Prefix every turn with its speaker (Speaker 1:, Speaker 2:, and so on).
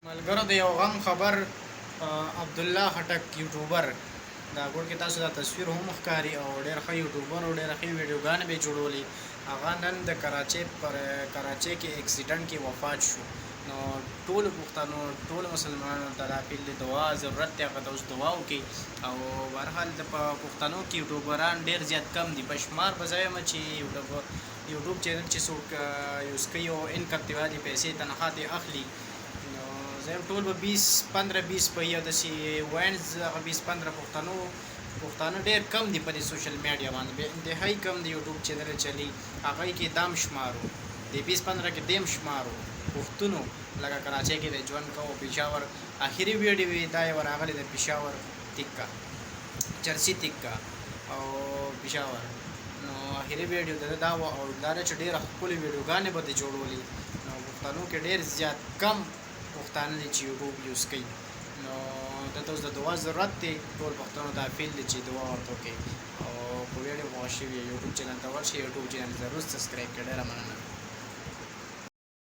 Speaker 1: ملګرو د یو غم خبر عبدالله خټک یوټیوبر دا ګور کې تاسو دا تصویر هم ښکاري او ډېر ښه یوټیوبر او ډېر ښې ویډیوګانې به جوړولې. هغه نن د کراچۍ کې اکسیډنټ کې وفات شو. نو ټولو پښتنو ټولو مسلمانانو ته دا پیل د دعا ضرورت دی، هغه ته اوس دعا وکړي. او بهرحال د پښتنو کې یوټیوبران ډېر زیات کم دي، په شمار به زه یم چې یوټیوب چینل چې څوک یوز کوي او انکم ترې والي پیسې تنخوا ترې اخلي، زه یم ټول به 20-15 په یو داسې وینز هغه 20-15 پښتانه ډېر کم دي په دې سوشل میډیا باندې، انتهایي کم د یوټیوب چینل چلی هغه کې دام شمارو د 20-15 کې دیم شمارو پښتونو لکه کراچۍ کې د ژوند کوو. پېښور اخري ویډیو یې دا یې راغلی د پېښور تکه چرسي تکه او پېښور، نو اخري ویډیو د دا وه او دا چې ډېره ښکلې ویډیوګانې به دې جوړولې. نو پښتنو کې ډېر زیات کم پښتانه دي چې یوټیوب یوز کوي. نو دلته اوس د دعا ضرورت دی، ټول پښتنو ته اپیل دی چې دعا ورته وکړي او په ویډیو خوښ شوي یوټیوب چینل ته ورشئ، یوټیوب چینل ضرور سبسکرایب کړئ. ډېره مننه.